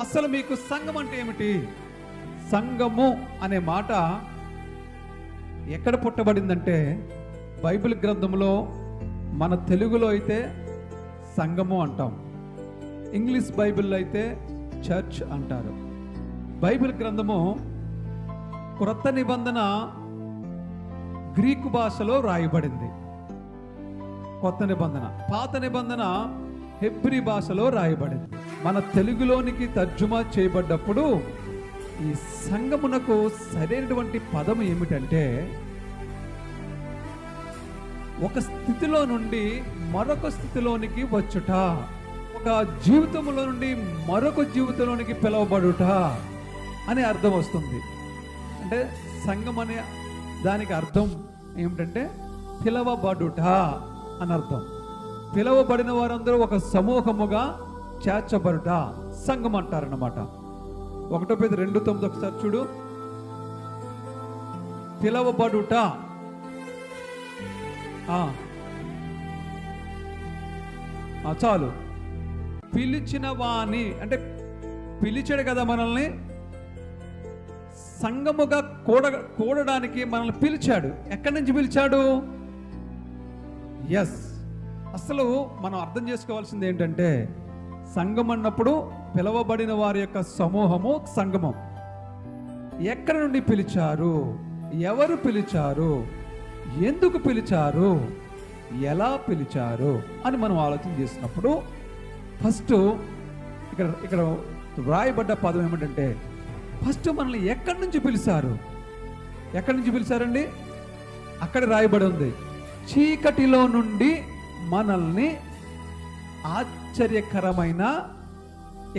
అసలు మీకు సంఘం అంటే ఏమిటి? సంఘము అనే మాట ఎక్కడ పుట్టబడిందంటే బైబిల్ గ్రంథంలో మన తెలుగులో అయితే సంఘము అంటాం, ఇంగ్లీష్ బైబిల్లో అయితే చర్చ్ అంటారు. బైబిల్ గ్రంథము క్రొత్త నిబంధన గ్రీకు భాషలో రాయబడింది, కొత్త నిబంధన పాత నిబంధన హెబ్రీ భాషలో రాయబడింది. మన తెలుగులోనికి తర్జుమా చేయబడ్డప్పుడు ఈ సంఘమునకు సరైనటువంటి పదం ఏమిటంటే ఒక స్థితిలో నుండి మరొక స్థితిలోనికి వచ్చుట, ఒక జీవితంలో నుండి మరొక జీవితంలోనికి పిలువబడుట అనే అర్థం వస్తుంది. అంటే సంఘం అనే దానికి అర్థం ఏమిటంటే పిలవబడుట అని అర్థం. పిలవబడిన వారందరూ ఒక సమూహముగా చేర్చబడుట సంఘం అంటారన్నమాట. 1 Peter 2:9 ఒకసారి చూడు. పిలవబడుట, చాలు. పిలిచిన వాణి అంటే పిలిచాడు కదా మనల్ని, సంఘముగా కూడడానికి మనల్ని పిలిచాడు. ఎక్కడి నుంచి పిలిచాడు? ఎస్, అసలు మనం అర్థం చేసుకోవాల్సింది ఏంటంటే సంఘం అన్నప్పుడు పిలవబడిన వారి యొక్క సమూహము సంఘము. ఎక్కడి నుండి పిలిచారు, ఎవరు పిలిచారు, ఎందుకు పిలిచారు, ఎలా పిలిచారు అని మనం ఆలోచన చేసినప్పుడు ఫస్ట్ ఇక్కడ రాయబడ్డ పదం ఏమిటంటే ఫస్ట్ మనల్ని ఎక్కడి నుంచి పిలిచారు? ఎక్కడి నుంచి పిలిచారండి? అక్కడ రాయబడి ఉంది, చీకటిలో నుండి మనల్ని ఆశ్చర్యకరమైన.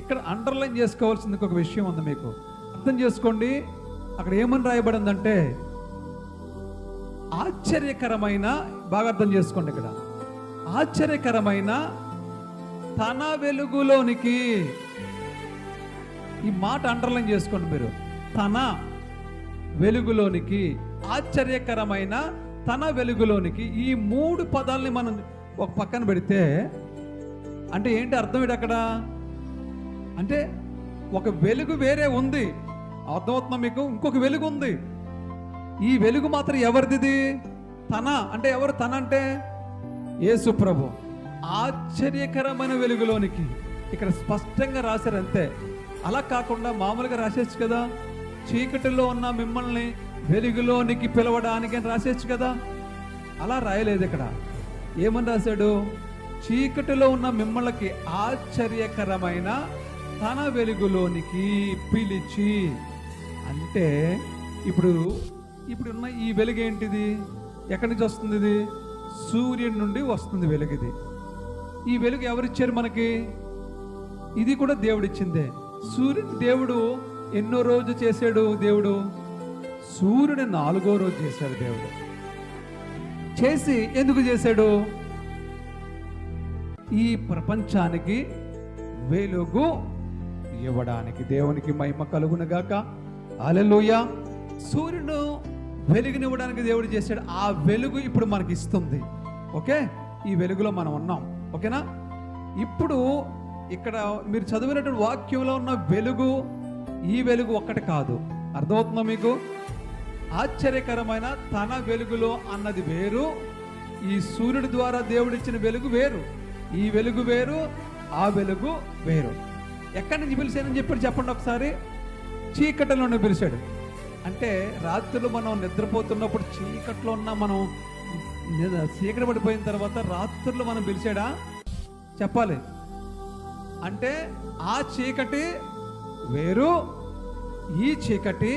ఇక్కడ అండర్లైన్ చేసుకోవాల్సింది ఒక విషయం ఉంది, మీకు అర్థం చేసుకోండి. అక్కడ ఏమని రాయబడిందంటే ఆశ్చర్యకరమైన, బాగా అర్థం చేసుకోండి. ఇక్కడ ఆశ్చర్యకరమైన తన వెలుగులోనికి, ఈ మాట అండర్లైన్ చేసుకోండి మీరు. తన వెలుగులోనికి, ఆశ్చర్యకరమైన తన వెలుగులోనికి. ఈ 3 పదాలని మనం ఒక పక్కన పెడితే అంటే ఏంటి అర్థం? ఏంటి అక్కడ అంటే ఒక వెలుగు వేరే ఉంది, అర్థమవుతుందా మీకు? ఇంకొక వెలుగు ఉంది. ఈ వెలుగు మాత్రం ఎవరిది? తన అంటే ఎవరు? తన అంటే యేసు ప్రభు. ఆశ్చర్యకరమైన వెలుగులోనికి ఇక్కడ స్పష్టంగా రాశారు అంతే. అలా కాకుండా మామూలుగా రాసేచ్చు కదా, చీకటిలో ఉన్న మిమ్మల్ని వెలుగులోనికి పిలవడానికి అని రాసేచ్చు కదా. అలా రాయలేదు. ఇక్కడ ఏమని రాశాడు? చీకటిలో ఉన్న మిమ్మల్ని ఆశ్చర్యకరమైన తన వెలుగులోనికి పిలిచి. అంటే ఇప్పుడున్న ఈ వెలుగు ఏంటిది? ఎక్కడి నుంచి వస్తుంది? ఇది సూర్యుడి నుండి వస్తుంది వెలుగు. ఇది ఈ వెలుగు ఎవరిచ్చారు మనకి? ఇది కూడా దేవుడిచ్చిందే. సూర్యుని దేవుడు ఎన్నో రోజు చేశాడు? దేవుడు సూర్యుని 4వ రోజు చేశాడు. దేవుడు చేసి ఎందుకు చేశాడు? ఈ ప్రపంచానికి వెలుగు ఇవ్వడానికి. దేవునికి మహిమ కలుగునగాక. హల్లెలూయా. సూర్యుడు వెలుగునివ్వడానికి దేవుడు చేశాడు. ఆ వెలుగు ఇప్పుడు మనకి ఇస్తుంది. ఓకే, ఈ వెలుగులో మనం ఉన్నాం. ఓకేనా? ఇప్పుడు ఇక్కడ మీరు చదివినటువంటి వాక్యంలో ఉన్న వెలుగు, ఈ వెలుగు ఒక్కటి కాదు. అర్థమవుతుందా మీకు? ఆశ్చర్యకరమైన తన వెలుగులో అన్నది వేరు, ఈ సూర్యుడి ద్వారా దేవుడిచ్చిన వెలుగు వేరు. ఈ వెలుగు వేరు, ఆ వెలుగు వేరు. ఎక్కడి నుంచి పిలిచానని చెప్పండి ఒకసారి. చీకటిలోనే పిలిచాడు. అంటే రాత్రులు మనం నిద్రపోతున్నప్పుడు చీకట్లో ఉన్న మనం చీకటి పడిపోయిన తర్వాత రాత్రులు మనం పిలిచాడా? చెప్పాలి. అంటే ఆ చీకటి వేరు, ఈ చీకటి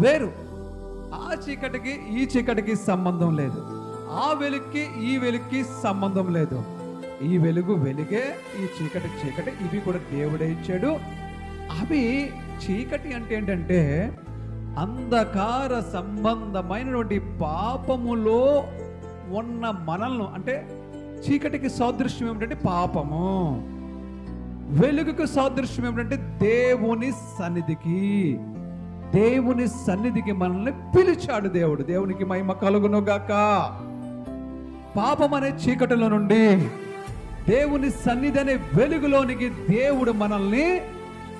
వేరు. ఆ చీకటికి ఈ చీకటికి సంబంధం లేదు. ఆ వెలుగుకి ఈ వెలుగుకి సంబంధం లేదు. ఈ వెలుగు వెలుగే, ఈ చీకటి చీకటి. ఇవి కూడా దేవుడే ఇచ్చాడు. అవి చీకటి అంటే ఏంటంటే అంధకార సంబంధమైనటువంటి పాపములో ఉన్న మనల్ని, అంటే చీకటికి సాదృశ్యం ఏమిటంటే పాపము, వెలుగుకు సాదృశ్యం ఏమిటంటే దేవుని సన్నిధికి. దేవుని సన్నిధికి మనల్ని పిలిచాడు దేవుడు. దేవునికి మహిమ కలుగునుగాక. పాపం అనే చీకటిలో నుండి దేవుని సన్నిధి అనే వెలుగులోనికి దేవుడు మనల్ని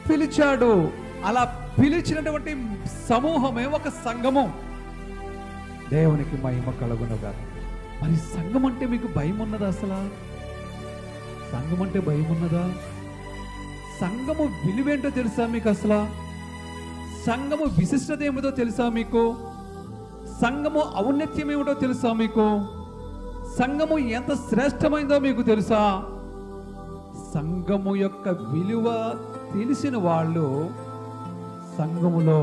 పిలిచాడు. అలా పిలిచినటువంటి సమూహమే ఒక సంఘము. దేవునికి మహిమ కలుగునుగా. మరి సంఘం అంటే మీకు భయం ఉన్నదా? అసలు సంఘం అంటే భయం ఉన్నదా? సంఘము విలువేంటో తెలుసా మీకు? అసలు సంఘము విశిష్టత ఏమిటో తెలుసా మీకు? సంఘము ఔన్నత్యం ఏమిటో తెలుసా మీకు? సంఘము ఎంత శ్రేష్టమైందో మీకు తెలుసా? సంఘము యొక్క విలువ తెలిసిన వాళ్ళు సంఘములో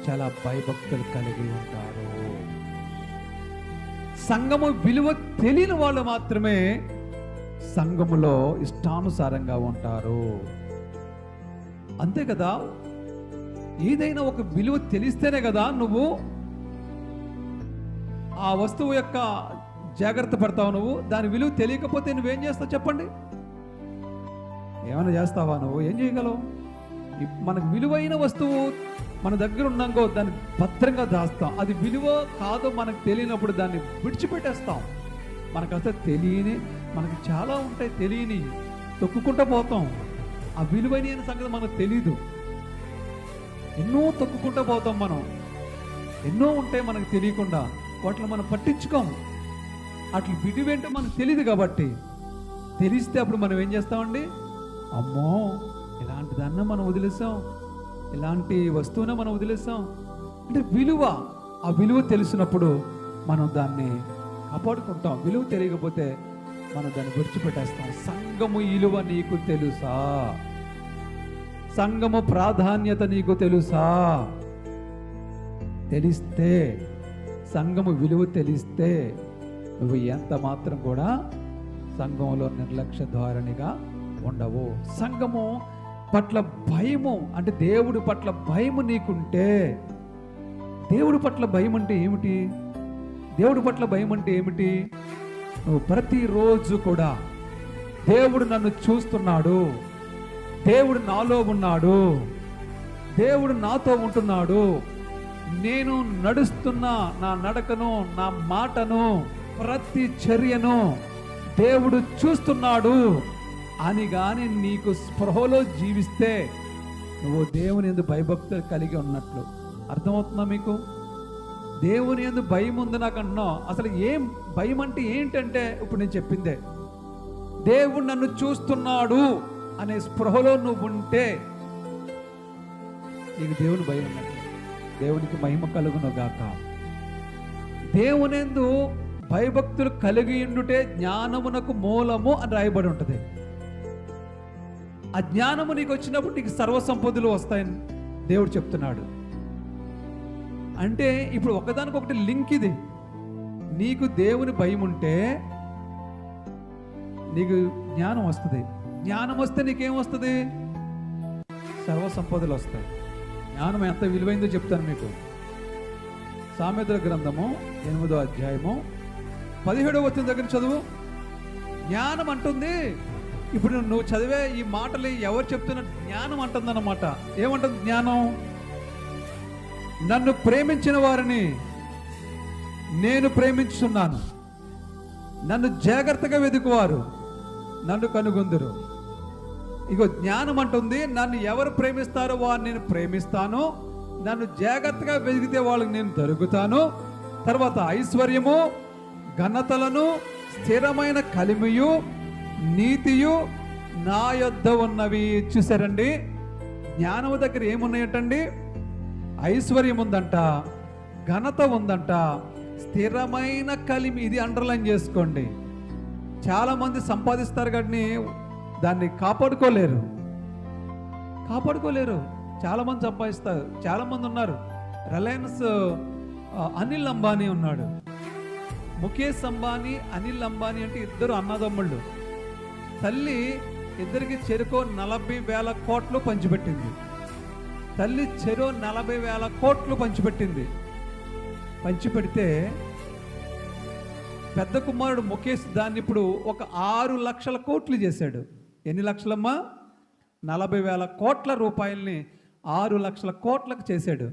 చాలా భయభక్తులు కలిగి ఉంటారు. సంఘము విలువ తెలియని వాళ్ళు మాత్రమే సంఘములో ఇష్టానుసారంగా ఉంటారు. అంతే కదా? ఏదైనా ఒక విలువ తెలిస్తేనే కదా నువ్వు ఆ వస్తువు యొక్క జాగ్రత్త పడతావు. నువ్వు దాని విలువ తెలియకపోతే నువ్వేం చేస్తావు చెప్పండి? ఏమైనా చేస్తావా? నువ్వు ఏం చేయగలవు? మనకు విలువైన వస్తువు మన దగ్గర ఉన్నాకో దాన్ని భద్రంగా దాస్తాం. అది విలువ కాదో మనకు తెలియనప్పుడు దాన్ని విడిచిపెట్టేస్తాం. మనకు అసలు తెలియని, మనకు చాలా ఉంటాయి తెలియని, తొక్కుకుంటూ పోతాం. ఆ విలువైన సంగతి మనకు తెలీదు. ఎన్నో తొక్కుకుంటూ పోతాం మనం. ఎన్నో ఉంటాయి మనకు తెలియకుండా, వాటిని మనం పట్టించుకోము. అట్లా విలువేంటో మనకు తెలియదు. కాబట్టి తెలిస్తే అప్పుడు మనం ఏం చేస్తామండి? అమ్మో, ఇలాంటి దాన్ని మనం వదిలేసాం, ఇలాంటి వస్తువునే మనం వదిలేసాం అంటే విలువ. ఆ విలువ తెలిసినప్పుడు మనం దాన్ని కాపాడుకుంటాం. విలువ తెలియకపోతే మనం దాన్ని విడిచిపెట్టేస్తాం. సంఘము విలువ నీకు తెలుసా? సంఘము ప్రాధాన్యత నీకు తెలుసా? తెలిస్తే, సంఘము విలువ తెలిస్తే నువ్వు ఎంత మాత్రం కూడా సంఘంలో నిర్లక్ష్య ధోరణిగా ఉండవు. సంఘము పట్ల భయము అంటే దేవుడి పట్ల భయము నీకుంటే, దేవుడి పట్ల భయం అంటే ఏమిటి? దేవుడి పట్ల భయం అంటే ఏమిటి? నువ్వు ప్రతిరోజు కూడా దేవుడు నన్ను చూస్తున్నాడు, దేవుడు నాలో ఉన్నాడు, దేవుడు నాతో ఉంటున్నాడు, నేను నడుస్తున్న నా నడకను, నా మాటను, ప్రతి చర్యను దేవుడు చూస్తున్నాడు అని గాని నీకు స్పృహలో జీవిస్తే నువ్వు దేవుని యందు భయభక్తులు కలిగి ఉన్నట్లు. అర్థమవుతుందా మీకు? దేవుని యందు భయం ఉంది నాకు అంటున్నావు. అసలు ఏం భయం అంటే ఏంటంటే ఇప్పుడు నేను చెప్పిందే. దేవుడు నన్ను చూస్తున్నాడు అనే స్పృహలో నువ్వు ఉంటే నీకు దేవుని భయం ఉన్నట్లు. దేవునికి మహిమ కలుగును గాక. దేవుని యందు భయభక్తులు కలిగి ఉండుటే జ్ఞానమునకు మూలము అని రాయబడి ఉంటుంది. ఆ జ్ఞానము నీకు వచ్చినప్పుడు నీకు సర్వసంపదలు వస్తాయని దేవుడు చెప్తున్నాడు. అంటే ఇప్పుడు ఒకదానికొకటి లింక్ ఇది. నీకు దేవుని భయం ఉంటే నీకు జ్ఞానం వస్తుంది. జ్ఞానం వస్తే నీకేం వస్తుంది? సర్వసంపదలు వస్తాయి. జ్ఞానం ఎంత విలువైందో చెప్తాను మీకు. సామెతల గ్రంథము 8వ అధ్యాయము 17వ వచనం దగ్గర చదువు. జ్ఞానం అంటుంది, ఇప్పుడు నువ్వు చదివే ఈ మాటలు ఎవరు చెప్తున్న జ్ఞానం అంటుందన్నమాట. ఏమంటుంది జ్ఞానం? నన్ను ప్రేమించిన వారిని నేను ప్రేమించున్నాను, నన్ను జాగ్రత్తగా వెతుకువారు నన్ను కనుగొందురు. ఇగో జ్ఞానం అంటుంది, నన్ను ఎవరు ప్రేమిస్తారో వారిని నేను ప్రేమిస్తాను, నన్ను జాగ్రత్తగా వెతికితే వాళ్ళకి నేను దొరుకుతాను. తర్వాత ఐశ్వర్యము, ఘనతలను, స్థిరమైన కలిమియు, నీతియు నా యొద్ద ఉన్నవి. చూసారండి, జ్ఞానము దగ్గర ఏమున్నాయటండి? ఐశ్వర్యం ఉందంట, ఘనత ఉందంట, స్థిరమైన కలిమి. ఇది అండర్లైన్ చేసుకోండి. చాలామంది సంపాదిస్తారు కానీ దాన్ని కాపాడుకోలేరు. చాలామంది సంపాదిస్తారు. చాలామంది ఉన్నారు. రిలయన్స్ అనిల్ అంబానీ ఉన్నాడు. ముఖేష్ అంబానీ, అనిల్ అంబానీ అంటే ఇద్దరు అన్నదమ్ముళ్ళు. తల్లి ఇద్దరికి చెరుకో 40,000 కోట్లు పంచిపెట్టింది. తల్లి చెరో 40,000 కోట్లు పంచిపెడితే పెద్ద కుమారుడు ముఖేష్ దాన్ని ఇప్పుడు ఒక 6 లక్షల కోట్లు చేశాడు. ఎన్ని లక్షలమ్మా? 40,000 కోట్ల రూపాయల్ని 6 లక్షల కోట్లకు చేశాడు.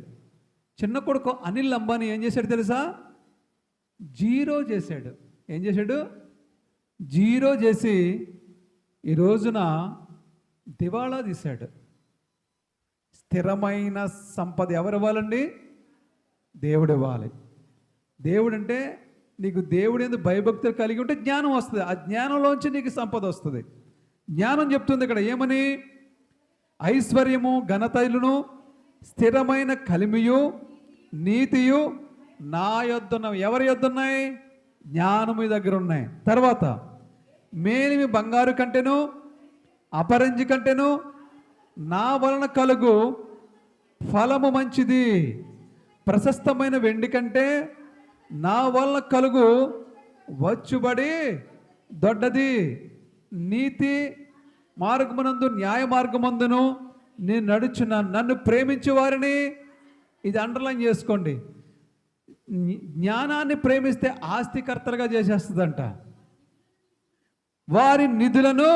చిన్న కొడుకు అనిల్ అంబానీ ఏం చేశాడు తెలుసా? జీరో చేశాడు. ఏం చేశాడు? జీరో చేసి ఈ రోజున దివాళా తీశాడు. స్థిరమైన సంపద ఎవరు ఇవ్వాలండి? దేవుడు ఇవ్వాలి. దేవుడు అంటే నీకు దేవుడు ఎందుకు భయభక్తులు కలిగి ఉంటే జ్ఞానం వస్తుంది. ఆ జ్ఞానంలోంచి నీకు సంపద వస్తుంది. జ్ఞానం చెప్తుంది ఇక్కడ ఏమని? ఐశ్వర్యము ఘనతైలును స్థిరమైన కలిమియు నీతియు నా యొద్దున్నవి. ఎవరి యొద్దున్నాయి? జ్ఞానము దగ్గర ఉన్నాయి. తర్వాత మేలిమి బంగారు కంటేను అపరంజి కంటేను నా వలన కలుగు ఫలము మంచిది. ప్రశస్తమైన వెండి కంటే నా వలన కలుగు వచ్చుబడి దొడ్డది. నీతి మార్గమునందు న్యాయ మార్గమందును నేను నడుచున్నాను. నన్ను ప్రేమించే వారిని, ఇది అండర్లైన్ చేసుకోండి, జ్ఞానాన్ని ప్రేమిస్తే ఆస్తికర్తలుగా చేసేస్తుందంట. వారి నిధులను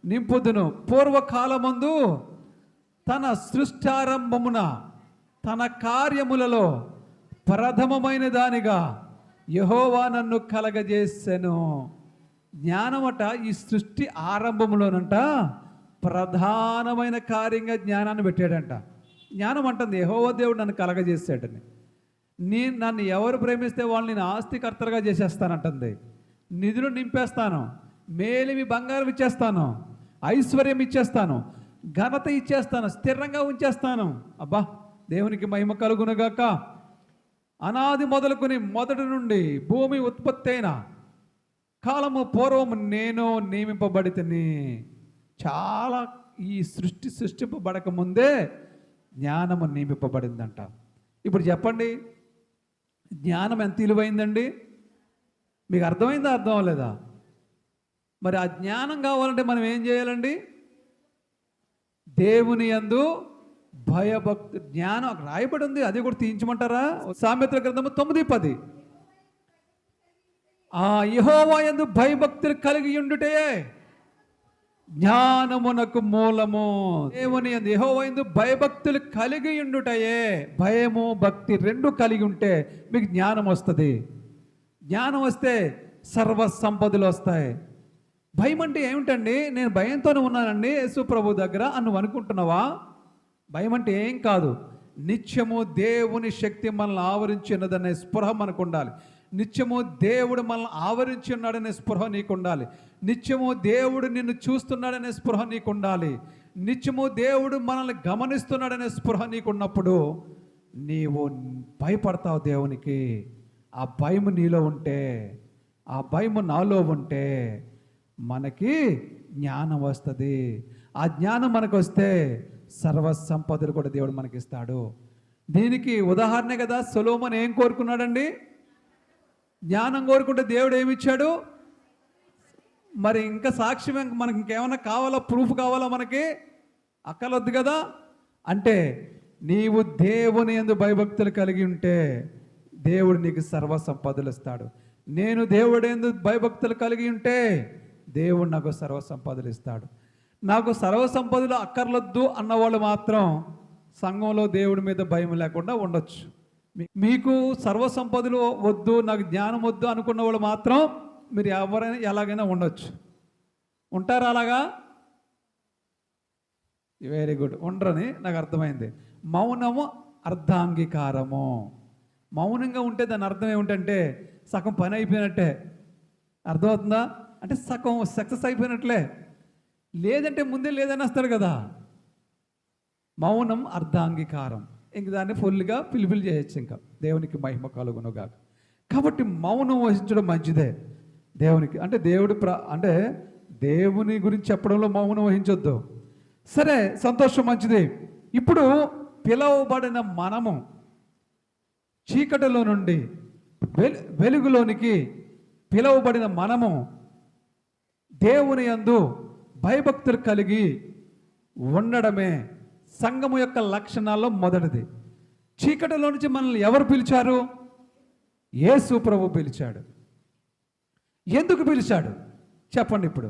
నింపుదును. పూర్వకాలమందు తన సృష్టారంభమున తన కార్యములలో ప్రథమమైన దానిగా యెహోవా నన్ను కలగజేసెను. జ్ఞానమట ఈ సృష్టి ఆరంభంలోనంట ప్రధానమైన కార్యంగా జ్ఞానాన్ని పెట్టాడంట. జ్ఞానం అంటుంది యెహోవా దేవుడు నన్ను కలగజేసాడని. నన్ను ఎవరు ప్రేమిస్తే వాళ్ళని నేను ఆస్తికర్తలుగా చేసేస్తానంటుంది. నిధులు నింపేస్తాను, మేలిమి బంగారం ఇచ్చేస్తాను, ఐశ్వర్యం ఇచ్చేస్తాను, ఘనత ఇచ్చేస్తాను, స్థిరంగా ఉంచేస్తాను. అబ్బా, దేవునికి మహిమ కలుగునుగాక. అనాది మొదలుకొని మొదటి నుండి భూమి ఉత్పత్తి అయిన కాలము పూర్వము నేను నియమింపబడితిని. చాలా ఈ సృష్టింపబడక ముందే జ్ఞానము నియమింపబడిందంట. ఇప్పుడు చెప్పండి, జ్ఞానం ఎంత విలువైందండి? మీకు అర్థమైందా? అర్థం అవ్వలేదా? మరి ఆ జ్ఞానం కావాలంటే మనం ఏం చేయాలండి? దేవుని యందు భయభక్తి. జ్ఞానం అక్కడ రాయబడి ఉంది, అది కూడా తీయించమంటారా? సామెతల గ్రంథము 9:10. ఆ యెహోవా యందు భయభక్తులు కలిగి ఉండుటే జ్ఞానమునకు మూలము. దేవుని యందు యెహోవా యందు భయభక్తులు కలిగి ఉండుటయే. భయము భక్తి రెండు కలిగి ఉంటే మీకు జ్ఞానం వస్తుంది. జ్ఞానం వస్తే సర్వ సంపదలు వస్తాయి. భయం అంటే ఏమిటండి? నేను భయంతోనే ఉన్నానండి యేసు ప్రభు దగ్గర అని నువ్వు అనుకుంటున్నావా? భయం అంటే ఏం కాదు. నిత్యము దేవుని శక్తి మనల్ని ఆవరించి ఉన్నదనే స్పృహ మనకు ఉండాలి. నిత్యము దేవుడు మనల్ని ఆవరించి ఉన్నాడనే స్పృహ నీకు ఉండాలి. నిత్యము దేవుడు నిన్ను చూస్తున్నాడనే స్పృహ నీకు ఉండాలి. నిత్యము దేవుడు మనల్ని గమనిస్తున్నాడనే స్పృహ నీకు ఉన్నప్పుడు నీవు భయపడతావు దేవునికి. ఆ భయము నీలో ఉంటే, ఆ భయము నాలో ఉంటే మనకి జ్ఞానం వస్తుంది. ఆ జ్ఞానం మనకు వస్తే సర్వ సంపదలు కూడా దేవుడు మనకిస్తాడు. దీనికి ఉదాహరణ కదా సొలొమోను ఏం కోరుకున్నాడండి? జ్ఞానం కోరుకుంటే దేవుడు ఏమిచ్చాడు? మరి ఇంకా సాక్ష్యం మనకి ఇంకేమైనా కావాలా? ప్రూఫ్ కావాలా? మనకి అక్కలొద్దు కదా. అంటే నీవు దేవుని యందు భయభక్తులు కలిగి ఉంటే దేవుడు నీకు సర్వ సంపదలు ఇస్తాడు. నేను దేవుడు యందు భయభక్తులు కలిగి ఉంటే దేవుడు నాకు సర్వ సంపదలు ఇస్తాడు. నాకు సర్వ సంపదలు అక్కర్లొద్దు అన్నవాళ్ళు మాత్రం సంఘంలో దేవుడి మీద భయం లేకుండా ఉండొచ్చు. మీకు సర్వ సంపదలు వద్దు, నాకు జ్ఞానం వద్దు అనుకున్న వాళ్ళు మాత్రం మీరు ఎవరైనా ఎలాగైనా ఉండొచ్చు. ఉంటారా అలాగా? Very good. ఉండరని నాకు అర్థమైంది. మౌనము అర్ధాంగీకారము. మౌనంగా ఉంటే దాని అర్థం ఏమిటంటే సగం పని అయిపోయినట్టే. అర్థమవుతుందా? అంటే సగం సక్సెస్ అయిపోయినట్లే. లేదంటే ముందే లేదని వస్తాడు కదా. మౌనం అర్ధాంగీకారం. ఇంక దాన్ని ఫుల్గా ఫిల్ఫిల్ చేయొచ్చు. ఇంకా దేవునికి మహిమ కలుగునుగా. కాబట్టి మౌనం వహించడం మంచిదే దేవునికి. అంటే అంటే దేవుని గురించి చెప్పడంలో మౌనం వహించొద్దు. సరే, సంతోషం, మంచిది. ఇప్పుడు పిలువబడిన మనము చీకటిలో నుండి వెలుగులోనికి పిలువబడిన మనము దేవుని యందు భయభక్తులు కలిగి ఉండడమే సంఘము యొక్క లక్షణాల్లో మొదటిది. చీకటిలో నుంచి మనల్ని ఎవరు పిలిచారు? యేసు ప్రభు పిలిచాడు. ఎందుకు పిలిచాడు చెప్పండి ఇప్పుడు?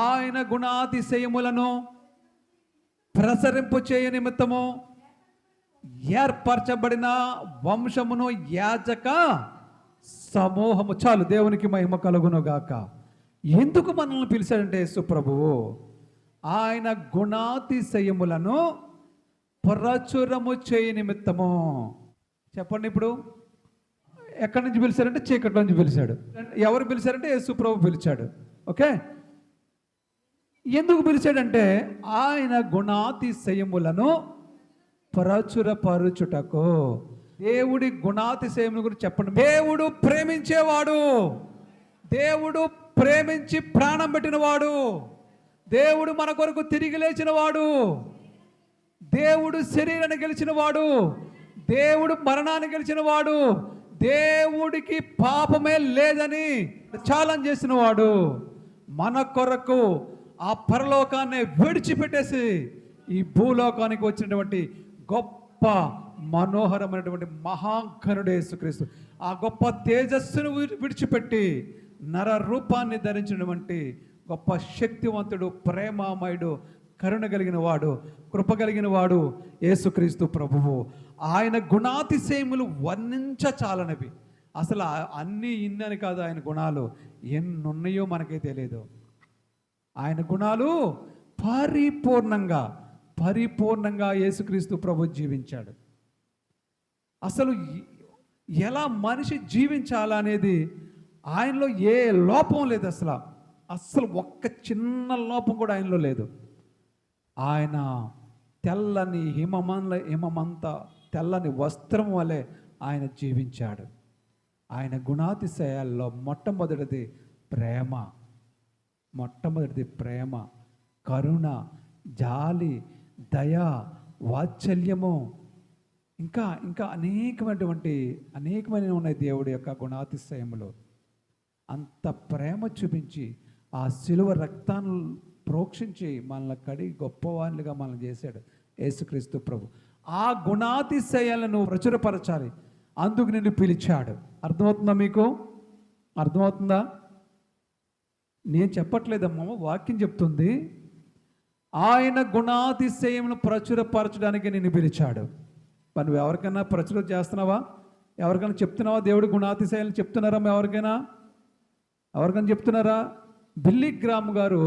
ఆయన గుణాతిశయములను ప్రసరింపు చేయ నిమిత్తము ఏర్పరచబడిన వంశమును యాజక సమూహము. చాలు, దేవునికి మహిమ కలుగును గాక. ఎందుకు మనల్ని పిలిచాడంటే యేసు ప్రభువు ఆయన గుణాతిశయములను ప్రచురము చేయ నిమిత్తము. చెప్పండి, ఇప్పుడు ఎక్కడి నుంచి పిలిచారంటే చీకటి నుంచి పిలిచాడు. ఎవరు పిలిచారంటే యేసు ప్రభు పిలిచాడు. ఓకే, ఎందుకు పిలిచాడంటే ఆయన గుణాతిశయములను ప్రచురపరుచుటకు. దేవుడి గుణాతిశయముల గురించి చెప్పండి. దేవుడు ప్రేమించేవాడు, దేవుడు ప్రేమించి ప్రాణం పెట్టినవాడు, దేవుడు మన కొరకు తిరిగి లేచినవాడు, దేవుడు శరీరాన్ని గెలిచినవాడు, దేవుడు మరణాన్ని గెలిచినవాడు, దేవుడికి పాపమే లేదని ఛాలెంజ్ చేసినవాడు, మన కొరకు ఆ పరలోకాన్ని విడిచిపెట్టేసి ఈ భూలోకానికి వచ్చినటువంటి గొప్ప మనోహరమైనటువంటి మహాఘనుడు యేసుక్రీస్తు ఆ గొప్ప తేజస్సును విడిచిపెట్టి నర రూపాన్ని ధరించినటువంటి గొప్ప శక్తివంతుడు, ప్రేమామయుడు, కరుణ కలిగిన వాడు, కృప కలిగిన వాడు యేసుక్రీస్తు ప్రభువు. ఆయన గుణాతిశయములు వర్ణించచాలనవి. అసలు అన్నీ ఇన్నని కాదు, ఆయన గుణాలు ఎన్నున్నాయో మనకే తెలియదు. ఆయన గుణాలు పరిపూర్ణంగా యేసుక్రీస్తు ప్రభు జీవించాడు. అసలు ఎలా మనిషి జీవించాలనేది ఆయనలో ఏ లోపం లేదు. అసలు ఒక్క చిన్న లోపం కూడా ఆయనలో లేదు. ఆయన తెల్లని హిమమంత తెల్లని వస్త్రం వలె ఆయన జీవించాడు. ఆయన గుణాతిశయాల్లో మొట్టమొదటిది ప్రేమ, కరుణ, జాలి, దయ, వాత్సల్యము, ఇంకా అనేకమైన ఉన్నాయి దేవుడి యొక్క గుణాతిశయములు. అంత ప్రేమ చూపించి ఆ శిలువ రక్తాన్ని ప్రోక్షించి మనల్ని కడిగి గొప్పవాళ్ళుగా మనల్ని చేశాడు యేసుక్రీస్తు ప్రభు. ఆ గుణాతిశయాలను ప్రచురపరచాలి, అందుకు నిన్ను పిలిచాడు. అర్థమవుతుందా? మీకు అర్థమవుతుందా? నేను చెప్పట్లేదమ్మా, వాక్యం చెప్తుంది. ఆయన గుణాతిశయమును ప్రచురపరచడానికి నిన్ను పిలిచాడు. మరి నువ్వు ఎవరికైనా ప్రచురం చేస్తున్నావా? ఎవరికైనా చెప్తున్నావా? దేవుడి గుణాతిశయాలను చెప్తున్నారా? ఎవరికైనా చెప్తున్నారా? బిల్లీ గ్రామ్ గారు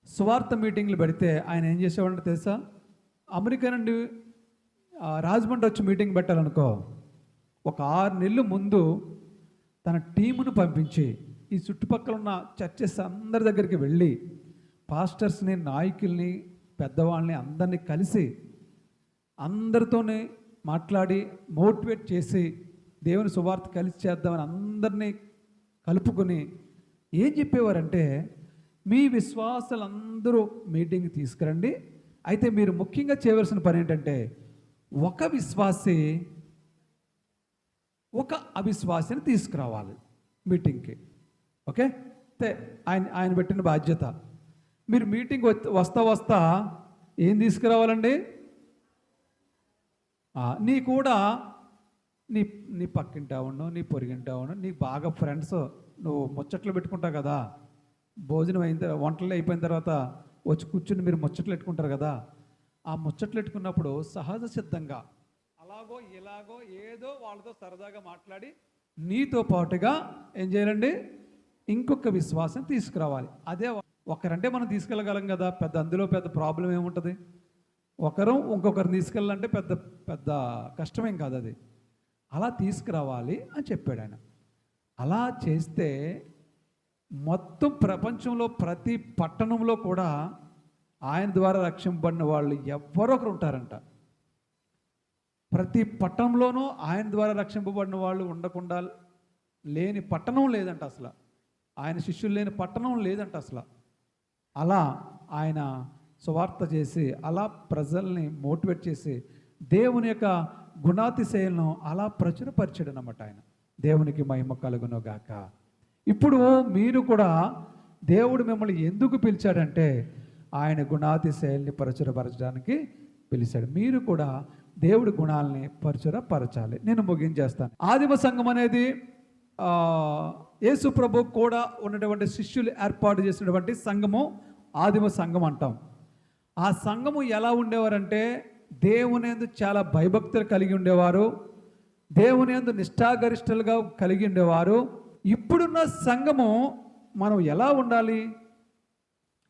సువార్త మీటింగ్లు పెడితే ఆయన ఏం చేసేవాడంటే తెలుసా? అమెరికా నుండి రాజమండ్రి వచ్చి మీటింగ్ పెట్టాలనుకో, ఒక 6 నెలలు ముందు తన టీమును పంపించి ఈ చుట్టుపక్కల ఉన్న చర్చెస్ అందరి దగ్గరికి వెళ్ళి పాస్టర్స్ని, నాయకుల్ని, పెద్దవాళ్ళని అందరినీ కలిసి అందరితోనే మాట్లాడి మోటివేట్ చేసి దేవుని సువార్త కలిసి చేద్దామని అందరినీ కలుపుకొని ఏం చెప్పేవారంటే, మీ విశ్వాసాలందరూ మీటింగ్ తీసుకురండి, అయితే మీరు ముఖ్యంగా చేయవలసిన పని ఏంటంటే ఒక విశ్వాసి ఒక అవిశ్వాసిని తీసుకురావాలి మీటింగ్కి. ఓకే, ఆయన పెట్టిన బాధ్యత. మీరు మీటింగ్ వస్తా ఏం తీసుకురావాలండి? నీ కూడా నీ పక్కింటా ఉండవు, నీ పొరిగింటా ఉండవు, నీ బాగా ఫ్రెండ్స్, నువ్వు ముచ్చట్లు పెట్టుకుంటావు కదా, భోజనం వంటలు అయిపోయిన తర్వాత వచ్చి కూర్చుని మీరు ముచ్చట్లు పెట్టుకుంటారు కదా, ఆ ముచ్చట్లు పెట్టుకున్నప్పుడు సహజ సిద్ధంగా అలాగో ఇలాగో ఏదో వాళ్ళతో సరదాగా మాట్లాడి నీతో పాటుగా ఏం చేయాలండి? ఇంకొక విశ్వాసం తీసుకురావాలి. అదే ఒకరంటే మనం తీసుకెళ్ళగలం కదా, అందులో పెద్ద ప్రాబ్లం ఏముంటుంది? ఇంకొకరిని తీసుకెళ్ళాలంటే పెద్ద కష్టమేం కాదు అది. అలా తీసుకురావాలి అని చెప్పాడు ఆయన. అలా చేస్తే మొత్తం ప్రపంచంలో ప్రతి పట్టణంలో కూడా ఆయన ద్వారా రక్షింపబడిన వాళ్ళు ఎవరొకరు ఉంటారంట. ప్రతి పట్టణంలోనూ ఆయన ద్వారా రక్షింపబడిన వాళ్ళు ఉండకుండా లేని పట్టణం లేదంట అసలు. ఆయన శిష్యులు లేని పట్టణం లేదంట అసలు. అలా ఆయన సువార్త చేసి అలా ప్రజల్ని మోటివేట్ చేసి దేవుని యొక్క గుణాతిశయాలను అలా ప్రచురపరిచాడు అన్నమాట ఆయన. దేవునికి మహిమ కలుగును గాక. ఇప్పుడు మీరు కూడా దేవుడు మిమ్మల్ని ఎందుకు పిలిచాడంటే ఆయన గుణాతిశయాల్ని ప్రచురపరచడానికి పిలిచాడు. మీరు కూడా దేవుడి గుణాలని ప్రచురపరచాలి. నేను ముగించేస్తాను. ఆదిమ సంఘం అనేది యేసు ప్రభు కూడా ఉన్నటువంటి శిష్యులు ఏర్పాటు చేసినటువంటి సంఘము ఆదిమ సంఘం అంటాం. ఆ సంఘము ఎలా ఉండేవారంటే దేవుని యందు చాలా భయభక్తులు కలిగి ఉండేవారు, దేవుని యందు నిష్ఠాగరిష్టలుగా కలిగి ఉండేవారు. ఇప్పుడున్న సంఘము మనం ఎలా ఉండాలి?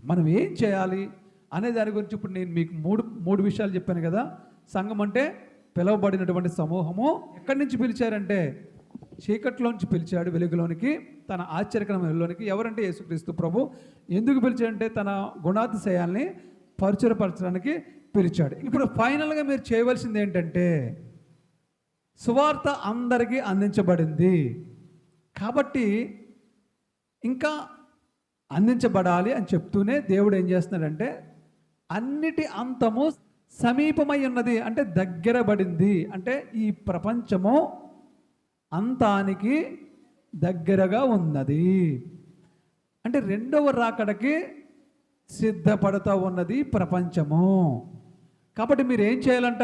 మనం ఏం చేయాలి అనే దాని గురించి ఇప్పుడు నేను మీకు మూడు విషయాలు చెప్పాను కదా. సంఘం అంటే పిలువబడినటువంటి సమూహము. ఎక్కడి నుంచి పిలిచారంటే చీకట్లోంచి పిలిచాడు వెలుగులోనికి, తన ఆశ్చర్యకరమైన వెలుగులోనికి. ఎవరంటే యేసుక్రీస్తు ప్రభు. ఎందుకు పిలిచాడంటే తన గుణాతిశయాల్ని పరిచయపరచడానికి పిలిచాడు. ఇప్పుడు ఫైనల్గా మీరు చేయవలసింది ఏంటంటే, సువార్త అందరికీ అందించబడింది కాబట్టి ఇంకా అందించబడాలి అని చెప్తూనే దేవుడు ఏం చేస్తున్నాడంటే, అన్నిటి అంతము సమీపమై ఉన్నది అంటే దగ్గర పడింది, అంటే ఈ ప్రపంచము అంతానికి దగ్గరగా ఉన్నది, అంటే రెండవ రాకడకి సిద్ధపడుతూ ఉన్నది ప్రపంచము. కాబట్టి మీరు ఏం చేయాలంట?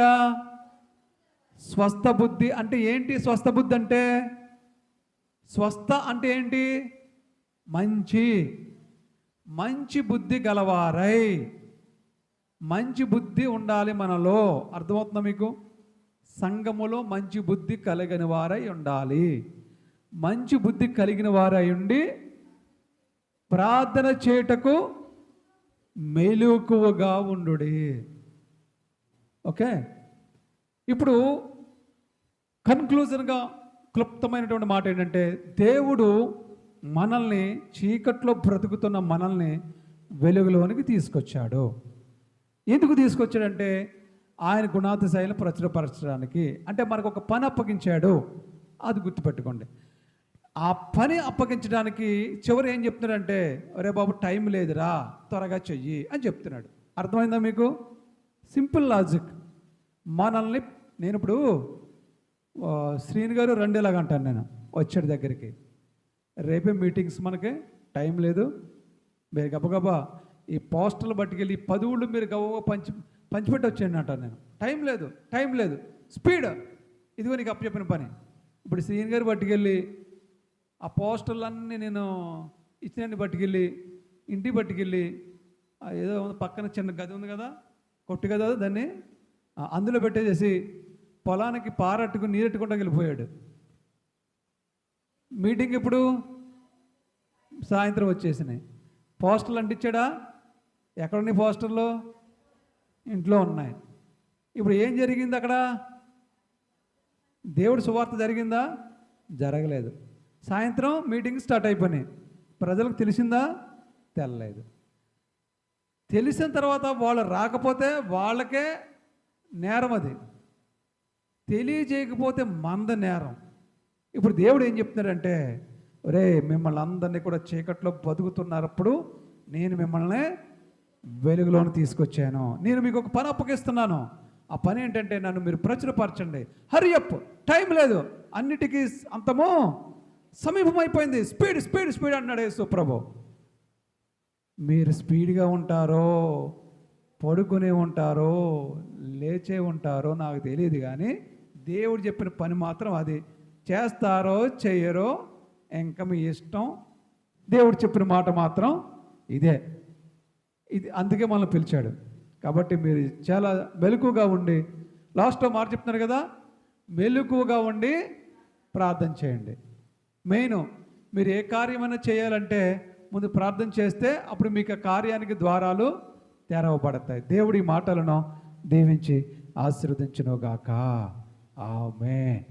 స్వస్థ బుద్ధి అంటే ఏంటి? స్వస్థ బుద్ధి అంటే, స్వస్థ అంటే ఏంటి? మంచి బుద్ధి గలవారై. మంచి బుద్ధి ఉండాలి మనలో. అర్థమవుతుందా మీకు? సంఘములో మంచి బుద్ధి కలిగిన వారై ఉండాలి. మంచి బుద్ధి కలిగిన వారై ఉండి ప్రార్థన చేయుటకు మెలకువగా ఉండుడి. ఓకే, ఇప్పుడు కన్క్లూజన్గా క్లుప్తమైనటువంటి మాట ఏంటంటే, దేవుడు మనల్ని చీకట్లో బ్రతుకుతున్న మనల్ని వెలుగులోనికి తీసుకొచ్చాడు. ఎందుకు తీసుకొచ్చాడంటే ఆయన గుణాతిశయాలను ప్రచురపరచడానికి. అంటే మనకు ఒక పని అప్పగించాడు, అది గుర్తుపెట్టుకోండి. ఆ పని అప్పగించడానికి చివరి ఏం చెప్తున్నాడంటే, అరే బాబు టైం లేదురా, త్వరగా చెయ్యి అని చెప్తున్నాడు. అర్థమైందా మీకు? Simple logic. మనల్ని నేను ఇప్పుడు శ్రీని గారు రెండేలాగా అంటాను, నేను వచ్చాడు దగ్గరికి, రేపే మీటింగ్స్, మనకి టైం లేదు, మీరు గబగబా ఈ పోస్టర్లు పట్టుకెళ్ళి 10 ఊళ్ళు మీరు గబగబా పంచిపెట్టి వచ్చేయండి అంటాను నేను. టైం లేదు, స్పీడ్, ఇదిగో నీకు అప్పచెప్పిన పని. ఇప్పుడు శ్రీని గారు పట్టుకెళ్ళి ఆ పోస్టర్లన్నీ నేను ఇచ్చినన్ని పట్టుకెళ్ళి ఇంటికి పట్టుకెళ్ళి ఏదో పక్కన చిన్న గది ఉంది కదా, కొట్టు కదా, దాన్ని అందులో పెట్టేసేసి పొలానికి పారట్టుకు నీరెట్టుకుంటా వెళ్ళిపోయాడు. మీటింగ్ ఇప్పుడు సాయంత్రం వచ్చేసినాయి. పోస్టర్లు అంటించాడా? ఎక్కడున్నాయి పోస్టర్లు? ఇంట్లో ఉన్నాయి. ఇప్పుడు ఏం జరిగింది అక్కడ? దేవుడి సువార్త జరిగిందా? జరగలేదు. సాయంత్రం మీటింగ్ స్టార్ట్ అయిపోయినాయి. ప్రజలకు తెలిసిందా? తెల్లలేదు. తెలిసిన తర్వాత వాళ్ళు రాకపోతే వాళ్ళకే నేరం, అది తెలియజేయకపోతే మంద నేరం. ఇప్పుడు దేవుడు ఏం చెప్తున్నాడంటే, ఒరే మిమ్మల్ని అందరినీ కూడా చీకట్లో బతుకుతున్నప్పుడు నేను మిమ్మల్ని వెలుగులోకి తీసుకొచ్చాను. నేను మీకు ఒక పని అప్పగిస్తున్నాను. ఆ పని ఏంటంటే, నన్ను మీరు ప్రచురపరచండి. హరి అప్, టైం లేదు, అన్నిటికీ అంతము సమీపమైపోయింది, స్పీడ్ అన్నాడు యేసు ప్రభు. మీరు స్పీడ్గా ఉంటారో, పడుకునే ఉంటారో, లేచే ఉంటారో నాకు తెలియదు, కానీ దేవుడు చెప్పిన పని మాత్రం అది. చేస్తారో చెయ్యరో ఇంకా మీ ఇష్టం. దేవుడు చెప్పిన మాట మాత్రం ఇదే. ఇది అందుకే మనల్ని పిలిచాడు. కాబట్టి మీరు చాలా మెలకువగా ఉండి, లాస్ట్లో మాట చెప్తున్నారు కదా, మెలకువగా ఉండి ప్రార్థన చేయండి. మెయిన్ మీరు ఏ కార్యమైనా చేయాలంటే ముందు ప్రార్థన చేస్తే అప్పుడు మీకు ఆ కార్యానికి ద్వారాలు తెరవబడతాయి. దేవుడి మాటలను దీవించి ఆశీర్వదించునుగాక. ఆమేన్.